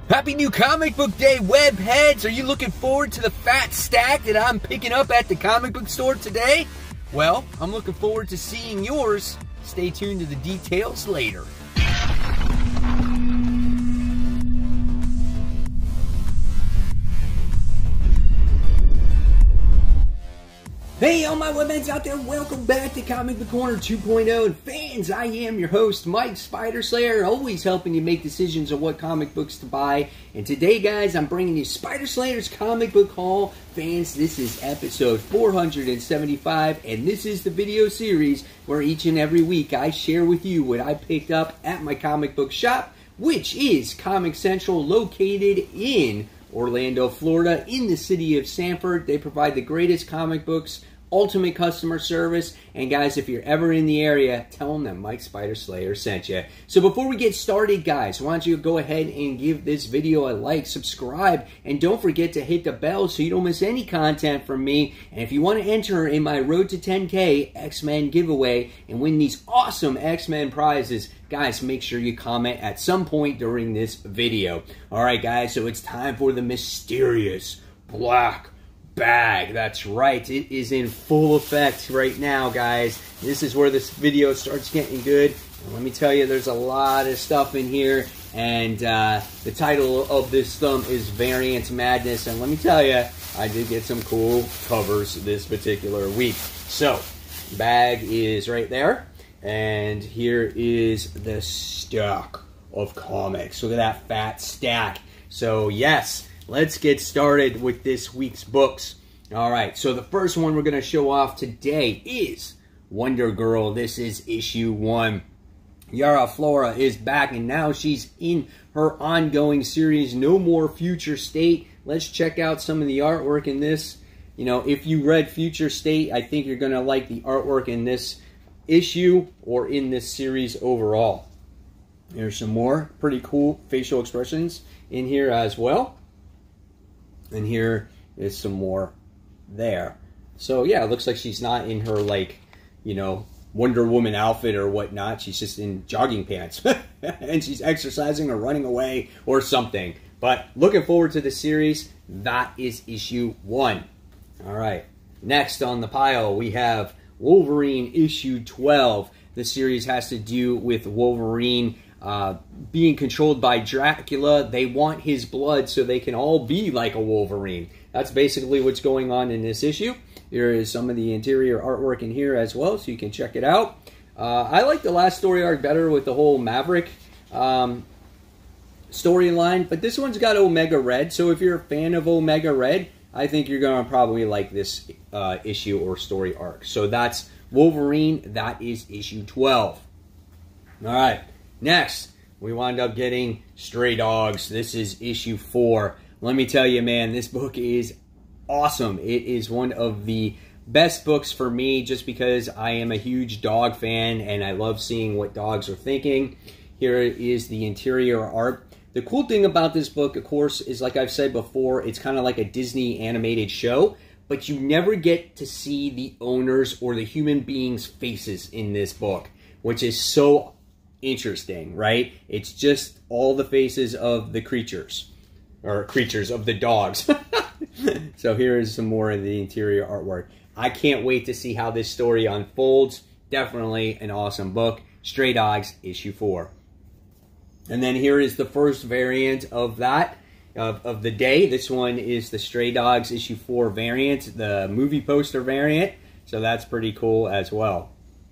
Happy new comic book day, web heads! Are you looking forward to the fat stack that I'm picking up at the comic book store today? Well, I'm looking forward to seeing yours. Stay tuned to the details later. Hey, all my webheads out there, welcome back to Comic Book Corner 2.0. And fans, I am your host, Mike Spider Slayer, always helping you make decisions on what comic books to buy. And today, guys, I'm bringing you Spider Slayer's Comic Book Haul. Fans, this is episode 475, and this is the video series where each and every week I share with you what I picked up at my comic book shop, which is Comic Central, located in Orlando, Florida, in the city of Sanford. They provide the greatest comic books, ultimate customer service, and guys, if you're ever in the area, tell them that Mike Spider Slayer sent you. So before we get started, guys, why don't you go ahead and give this video a like, subscribe, and don't forget to hit the bell so you don't miss any content from me. And if you want to enter in my Road to 10K X-Men giveaway and win these awesome X-Men prizes, guys, make sure you comment at some point during this video. Alright, guys, so it's time for the mysterious black bag. That's right, it is in full effect right now, guys. This is where this video starts getting good. And let me tell you, there's a lot of stuff in here, and the title of this thumb is Variant Madness. And let me tell you, I did get some cool covers this particular week. So, bag is right there, and here is the stack of comics. Look at that fat stack. So yes, let's get started with this week's books. Alright, so the first one we're going to show off today is Wonder Girl. This is issue 1. Yara Flora is back, and now she's in her ongoing series, No More Future State. Let's check out some of the artwork in this. You know, if you read Future State, I think you're going to like the artwork in this issue or in this series overall. There's some more pretty cool facial expressions in here as well. And here is some more there. So yeah, it looks like she's not in her, like, you know, Wonder Woman outfit or whatnot. She's just in jogging pants. And she's exercising or running away or something. But looking forward to the series. That is issue 1. Alright, next on the pile we have Wolverine issue 12. The series has to do with Wolverine being controlled by Dracula. They want his blood so they can all be like a Wolverine. That's basically what's going on in this issue. There is some of the interior artwork in here as well, so you can check it out. I like the last story arc better with the whole Maverick storyline, but this one's got Omega Red, so if you're a fan of Omega Red, I think you're going to probably like this issue or story arc. So that's Wolverine. That is issue 12. Alright, next, we wound up getting Stray Dogs. This is issue 4. Let me tell you, man, this book is awesome. It is one of the best books for me just because I am a huge dog fan and I love seeing what dogs are thinking. Here is the interior art. The cool thing about this book, of course, is, like I've said before, it's kind of like a Disney animated show, but you never get to see the owners or the human beings' faces in this book, which is so interesting, right? It's just all the faces of the creatures, or creatures of the dogs. So here is some more of the interior artwork. I can't wait to see how this story unfolds. Definitely an awesome book. Stray Dogs, issue 4. And then here is the first variant of that, of the day. This one is the Stray Dogs issue 4 variant, the movie poster variant. So that's pretty cool as well.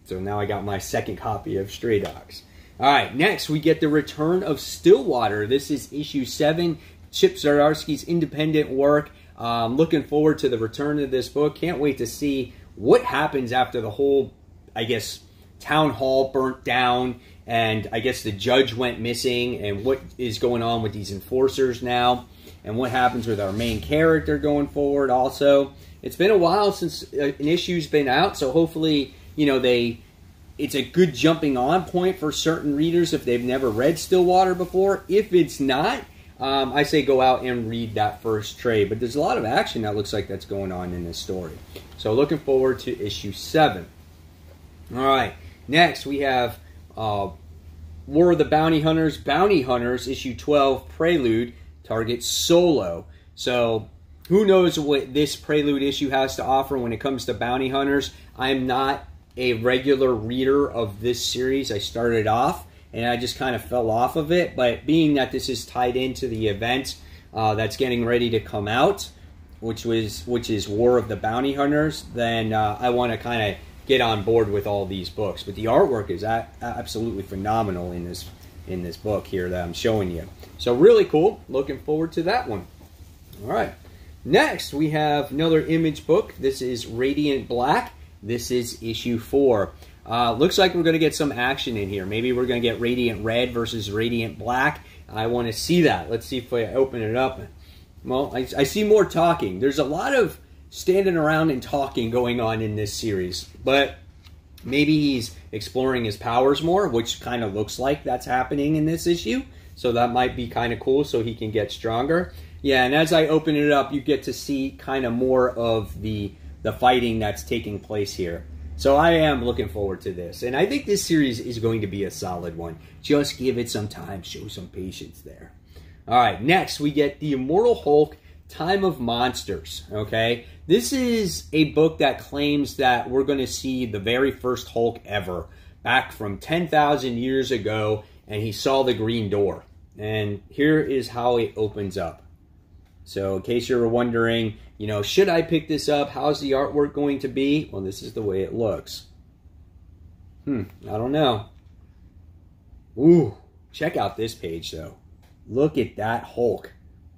So now I got my second copy of Stray Dogs. Alright, next we get the return of Stillwater. This is issue 7, Chip Zdarsky's independent work. Looking forward to the return of this book. Can't wait to see what happens after the whole, I guess, town hall burnt down, and I guess the judge went missing, and what is going on with these enforcers now, and what happens with our main character going forward also. It's been a while since an issue's been out, so hopefully, you know, it's a good jumping on point for certain readers if they've never read Stillwater before. If it's not, I say go out and read that first trade. But there's a lot of action that looks like that's going on in this story. So looking forward to issue 7. Alright, next we have War of the Bounty Hunters, issue 12, Prelude, targets Solo. So who knows what this Prelude issue has to offer when it comes to bounty hunters. I'm not a regular reader of this series. I started off and I just kind of fell off of it, but being that this is tied into the event that's getting ready to come out, which is War of the Bounty Hunters, then I want to kind of get on board with all these books. But the artwork is absolutely phenomenal in this book here that I'm showing you. So really cool. Looking forward to that one. All right. Next, we have another Image book. This is Radiant Black. This is issue 4. Looks like we're going to get some action in here. Maybe we're going to get Radiant Red versus Radiant Black. I want to see that. Let's see if I open it up. Well, I see more talking. There's a lot of standing around and talking going on in this series. But maybe he's exploring his powers more, which kind of looks like that's happening in this issue. So that might be kind of cool so he can get stronger. Yeah, and as I open it up, you get to see kind of more of the fighting that's taking place here. So I am looking forward to this. And I think this series is going to be a solid one. Just give it some time. Show some patience there. All right, next we get the Immortal Hulk, Time of Monsters. Okay, this is a book that claims that we're going to see the very first Hulk ever, back from 10,000 years ago, and he saw the green door. And here is how it opens up. So in case you were wondering, you know, should I pick this up? How's the artwork going to be? Well, this is the way it looks. I don't know. Ooh, check out this page though. Look at that Hulk.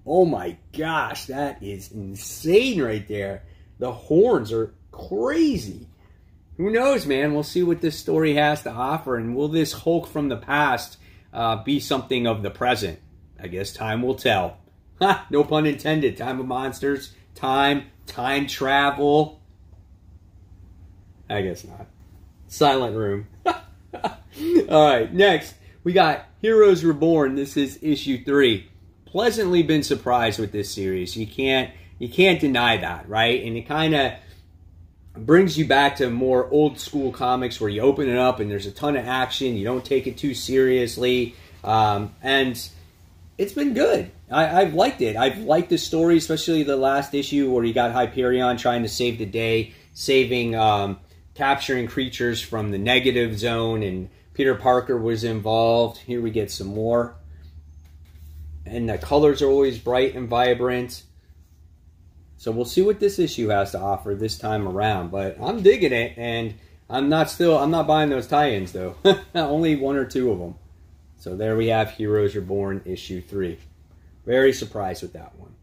Oh my gosh, that is insane right there. The horns are crazy. Who knows, man? We'll see what this story has to offer, and will this Hulk from the past be something of the present? I guess time will tell. Ha! No pun intended. Time of Monsters. Time travel. I guess not. Silent Room. Alright, next we got Heroes Reborn. This is issue 3. Pleasantly been surprised with this series. You can't deny that, right? And it kind of brings you back to more old school comics where you open it up and there's a ton of action. You don't take it too seriously. And it's been good. I've liked it. I've liked the story, especially the last issue where you got Hyperion trying to save the day, capturing creatures from the negative zone, and Peter Parker was involved. Here we get some more. And the colors are always bright and vibrant. So we'll see what this issue has to offer this time around. But I'm digging it, and I'm not buying those tie-ins though. Only 1 or 2 of them. So there we have Heroes Reborn issue 3. Very surprised with that one.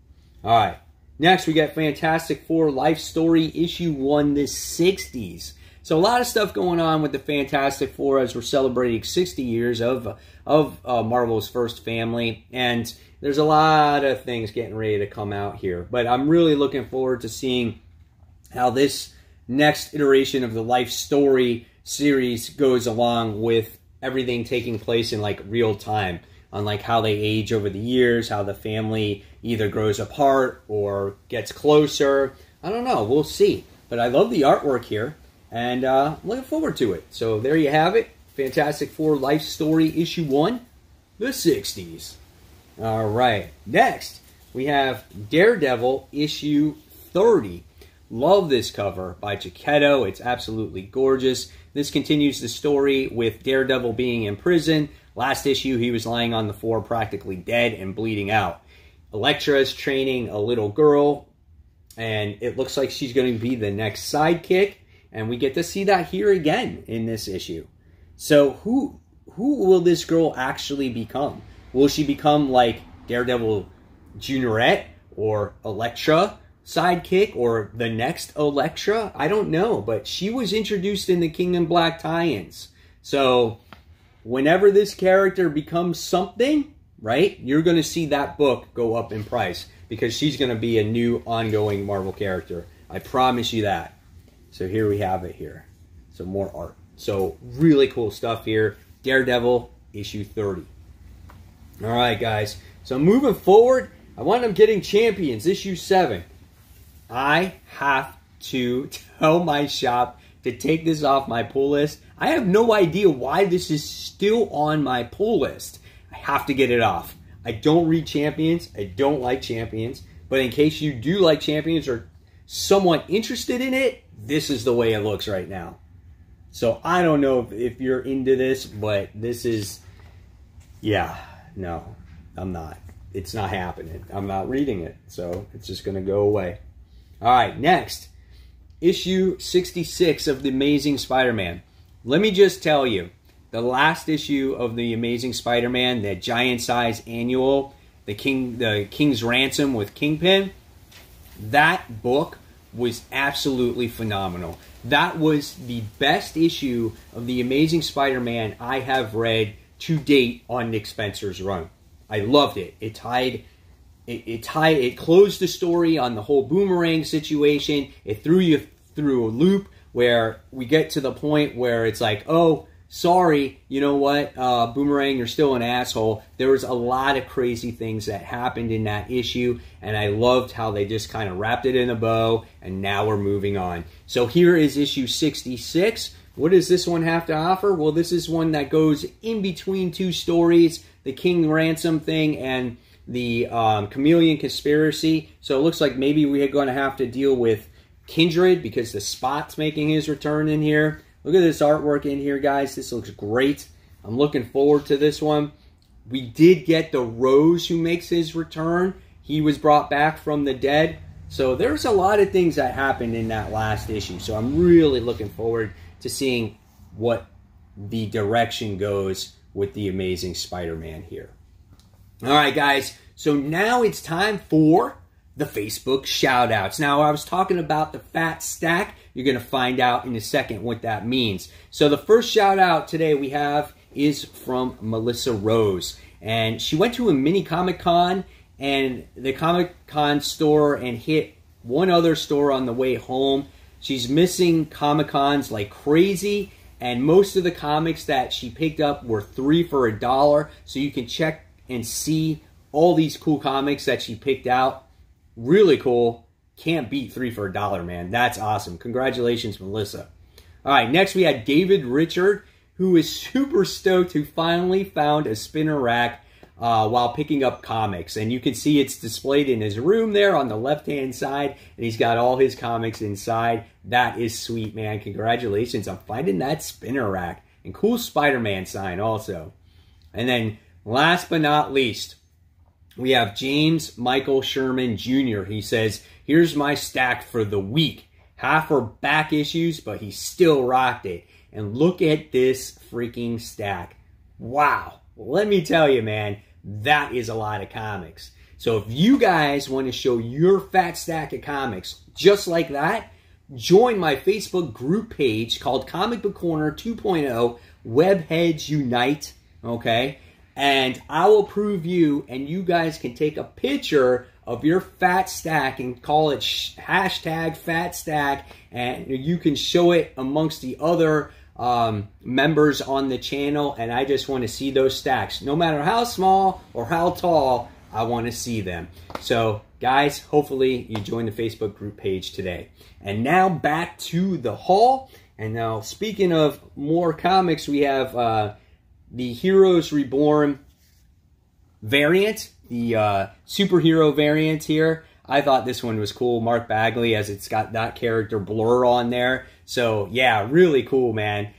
All right. Next, we got Fantastic Four Life Story issue 1, the 60s. So a lot of stuff going on with the Fantastic Four as we're celebrating 60 years of Marvel's first family. And there's a lot of things getting ready to come out here. But I'm really looking forward to seeing how this next iteration of the Life Story series goes along with everything taking place in like real time, on like how they age over the years, how the family either grows apart or gets closer. I don't know. We'll see. But I love the artwork here, and looking forward to it. So there you have it. Fantastic Four Life Story issue 1, the 60s. All right. Next, we have Daredevil issue 30. Love this cover by Giacchetto. It's absolutely gorgeous. This continues the story with Daredevil being in prison. Last issue, he was lying on the floor practically dead and bleeding out. Elektra is training a little girl, and it looks like she's going to be the next sidekick, and we get to see that here again in this issue. So who will this girl actually become? Will she become like Daredevil Juniorette or Elektra sidekick or the next Elektra? I don't know, but she was introduced in the King in Black tie-ins. So whenever this character becomes something, right, you're going to see that book go up in price because she's going to be a new ongoing Marvel character. I promise you that. So here we have it here. Some more art. So really cool stuff here. Daredevil issue 30. All right, guys. So moving forward, I want them getting Champions issue 7. I have to tell my shop to take this off my pull list. I have no idea why this is still on my pull list. I have to get it off. I don't read Champions. I don't like Champions. But in case you do like Champions or somewhat interested in it, this is the way it looks right now. So I don't know if you're into this, but this is, yeah, no, I'm not. It's not happening. I'm not reading it. So it's just going to go away. All right, next. Issue 66 of The Amazing Spider-Man. Let me just tell you, the last issue of The Amazing Spider-Man, that giant size annual, the King's Ransom with Kingpin, that book was absolutely phenomenal. That was the best issue of The Amazing Spider-Man I have read to date on Nick Spencer's run. I loved it. It closed the story on the whole Boomerang situation. It threw you through a loop where we get to the point where it's like, oh, sorry, you know what, Boomerang, you're still an asshole. There was a lot of crazy things that happened in that issue, and I loved how they just kind of wrapped it in a bow, and now we're moving on. So here is issue 66. What does this one have to offer? Well, this is one that goes in between two stories, the King Ransom thing and the Chameleon Conspiracy. So it looks like maybe we're going to have to deal with Kindred because the Spot's making his return in here. Look at this artwork in here, guys. This looks great. I'm looking forward to this one. We did get the Rose who makes his return. He was brought back from the dead. So there's a lot of things that happened in that last issue. So I'm really looking forward to seeing what the direction goes with The Amazing Spider-Man here. All right, guys. So now it's time for the Facebook shoutouts. Now, I was talking about the fat stack. You're going to find out in a second what that means. So the first shout out today we have is from Melissa Rose. And she went to a mini Comic-Con and the Comic-Con store and hit one other store on the way home. She's missing Comic-Cons like crazy. And most of the comics that she picked up were 3 for $1. So you can check and see all these cool comics that she picked out. Really cool. Can't beat 3 for $1, man. That's awesome. Congratulations, Melissa. All right, next we had David Richard, who is super stoked, who finally found a spinner rack while picking up comics. And you can see it's displayed in his room there on the left-hand side, and he's got all his comics inside. That is sweet, man. Congratulations on finding that spinner rack. And cool Spider-Man sign also. And then last but not least, we have James Michael Sherman Jr. He says, here's my stack for the week. Half are back issues, but he still rocked it. And look at this freaking stack. Wow. Let me tell you, man, that is a lot of comics. So if you guys want to show your fat stack of comics just like that, join my Facebook group page called Comic Book Corner 2.0 Webheads Unite, okay? And I will prove you, and you guys can take a picture of your fat stack and call it hashtag fat stack, and you can show it amongst the other members on the channel, and I just want to see those stacks. No matter how small or how tall, I want to see them. So, guys, hopefully you join the Facebook group page today. And now back to the haul. And now, speaking of more comics, we have the Heroes Reborn variant, the superhero variant here. I thought this one was cool. Mark Bagley, as it's got that character Blur on there. So, yeah, really cool, man.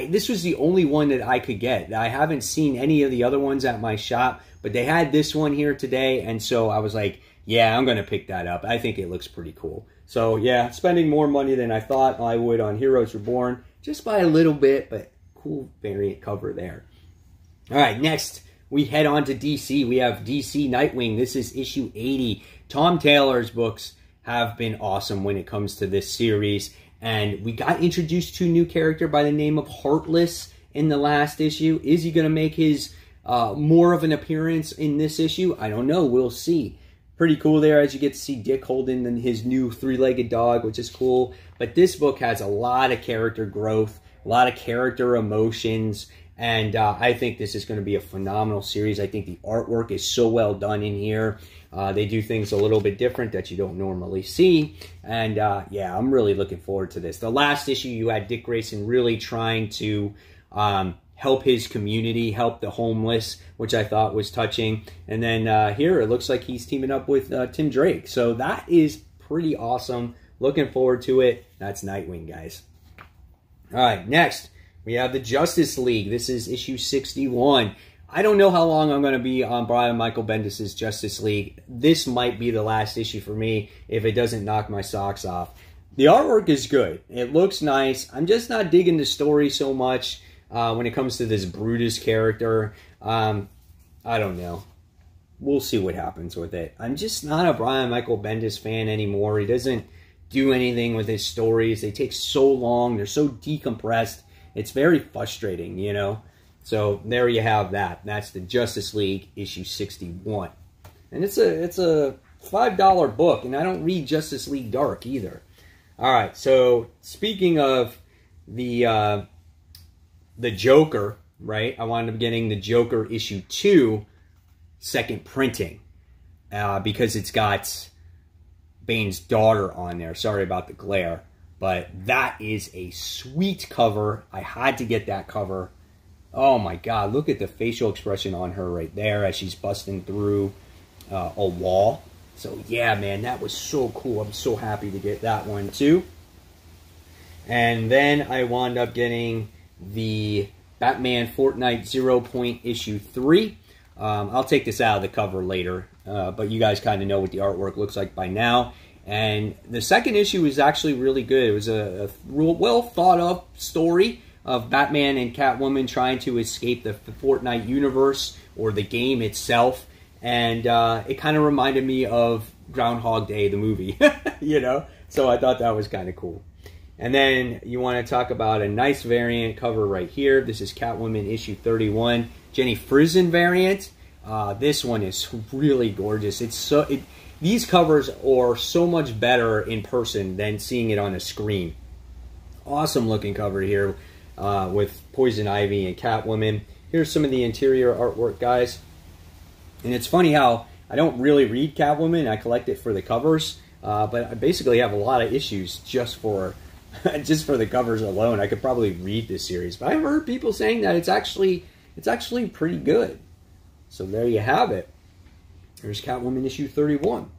This was the only one that I could get. I haven't seen any of the other ones at my shop, but they had this one here today, and so I was like, yeah, I'm going to pick that up. I think it looks pretty cool. So, yeah, spending more money than I thought I would on Heroes Reborn, just by a little bit, but cool variant cover there. All right, next we head on to DC. We have DC Nightwing. This is issue 80. Tom Taylor's books have been awesome when it comes to this series. And we got introduced to a new character by the name of Heartless in the last issue. Is he going to make his more of an appearance in this issue? I don't know. We'll see. Pretty cool there as you get to see Dick holding his new three-legged dog, which is cool. But this book has a lot of character growth, a lot of character emotions, And I think this is going to be a phenomenal series. I think the artwork is so well done in here. They do things a little bit different that you don't normally see. And yeah, I'm really looking forward to this. The last issue, you had Dick Grayson really trying to help his community, help the homeless, which I thought was touching. And then here, it looks like he's teaming up with Tim Drake. So that is pretty awesome. Looking forward to it. That's Nightwing, guys. All right, next, we have the Justice League. This is issue 61. I don't know how long I'm going to be on Brian Michael Bendis' Justice League. This might be the last issue for me if it doesn't knock my socks off. The artwork is good. It looks nice. I'm just not digging the story so much when it comes to this Brutus character. I don't know. We'll see what happens with it. I'm just not a Brian Michael Bendis fan anymore. He doesn't do anything with his stories. They take so long. They're so decompressed. It's very frustrating, you know. So there you have that. That's the Justice League issue 61. And it's a $5 book, and I don't read Justice League Dark either. All right, so speaking of the Joker, right? I wound up getting the Joker issue 2 second printing because it's got Bane's daughter on there. Sorry about the glare, but that is a sweet cover. I had to get that cover. Oh my God, look at the facial expression on her right there as she's busting through a wall. So yeah, man, that was so cool. I'm so happy to get that one too. And then I wound up getting the Batman Fortnite 0 Point issue 3. I'll take this out of the cover later, but you guys kind of know what the artwork looks like by now. And the second issue is actually really good. It was a real well thought of story of Batman and Catwoman trying to escape the Fortnite universe or the game itself. And it kind of reminded me of Groundhog Day, the movie, you know? So I thought that was kind of cool. And then you want to talk about a nice variant cover right here. This is Catwoman issue 31, Jenny Frison variant. This one is really gorgeous. These covers are so much better in person than seeing it on a screen. Awesome looking cover here with Poison Ivy and Catwoman. Here's some of the interior artwork, guys. And it's funny how I don't really read Catwoman. I collect it for the covers, but I basically have a lot of issues just for the covers alone. I could probably read this series, but I've heard people saying that it's actually pretty good. So there you have it. There's Catwoman issue 31.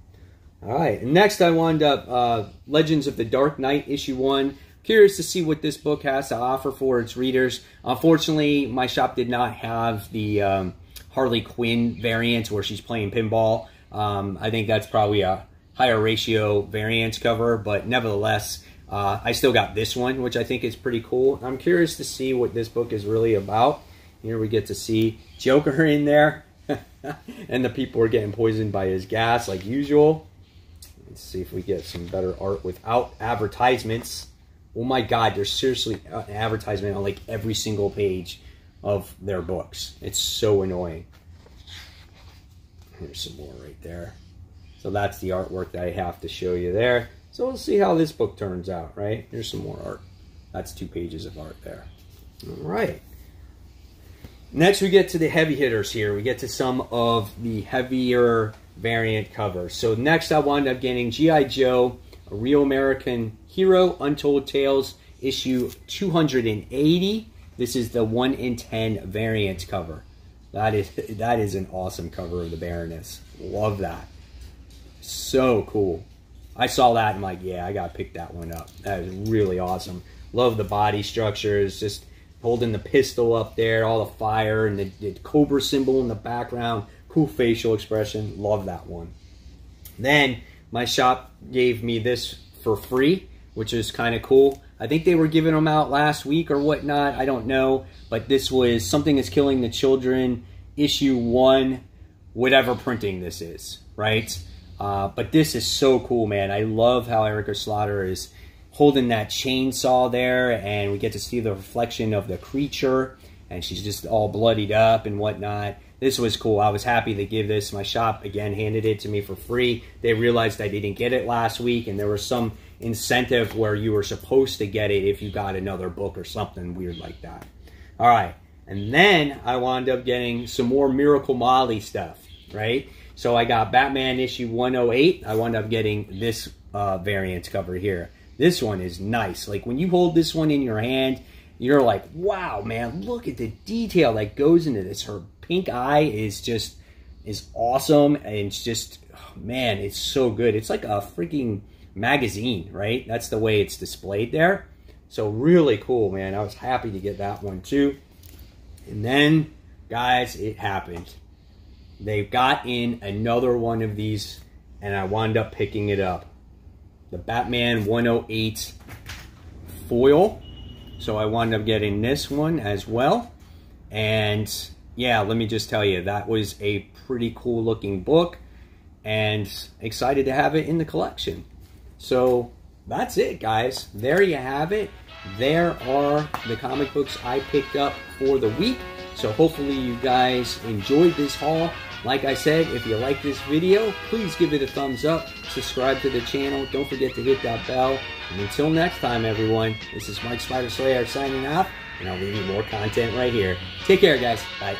All right, and next I wound up Legends of the Dark Knight issue 1. Curious to see what this book has to offer for its readers. Unfortunately, my shop did not have the Harley Quinn variant where she's playing pinball. I think that's probably a higher ratio variant cover, but nevertheless, I still got this one, which I think is pretty cool. I'm curious to see what this book is really about. Here we get to see Joker in there, and the people are getting poisoned by his gas like usual. Let's see if we get some better art without advertisements. Oh my God, there's seriously an advertisement on like every single page of their books. It's so annoying. Here's some more right there. So that's the artwork that I have to show you there. So we'll see how this book turns out, right? Here's some more art. That's 2 pages of art there. All right. Next, we get to the heavy hitters here. We get to some of the heavier variant covers. So next, I wound up getting G.I. Joe, A Real American Hero, Untold Tales, issue 280. This is the 1 in 10 variant cover. That is an awesome cover of the Baroness. Love that. So cool. I saw that and I'm like, yeah, I got to pick that one up. That is really awesome. Love the body structures, just holding the pistol up there, all the fire, and the Cobra symbol in the background. Cool facial expression. Love that one. Then my shop gave me this for free, which is kind of cool. I think they were giving them out last week or whatnot. I don't know. But this was Something Is Killing the Children, issue 1, whatever printing this is, right? But this is so cool, man. I love how Erica Slaughter is holding that chainsaw there, and we get to see the reflection of the creature, and she's just all bloodied up and whatnot. This was cool. I was happy to give this. My shop, again, handed it to me for free. They realized I didn't get it last week, and there was some incentive where you were supposed to get it if you got another book or something weird like that. All right. And then I wound up getting some more Miracle Molly stuff, right? So I got Batman issue 108. I wound up getting this variant cover here. This one is nice. Like, when you hold this one in your hand, you're like, wow, man, look at the detail that goes into this. Her pink eye is awesome, and it's just, oh, man, it's so good. It's like a freaking magazine, right? That's the way it's displayed there. So really cool, man. I was happy to get that one too. And then, guys, it happened. They got in another one of these, and I wound up picking it up. The Batman 108 foil. So I wound up getting this one as well. And yeah, let me just tell you, that was a pretty cool looking book, and excited to have it in the collection. So that's it, guys. There you have it. There are the comic books I picked up for the week. So hopefully you guys enjoyed this haul. Like I said, if you like this video, please give it a thumbs up. Subscribe to the channel. Don't forget to hit that bell. And until next time, everyone, this is Mike Spider Slayer signing off, and I'll leave you more content right here. Take care, guys. Bye.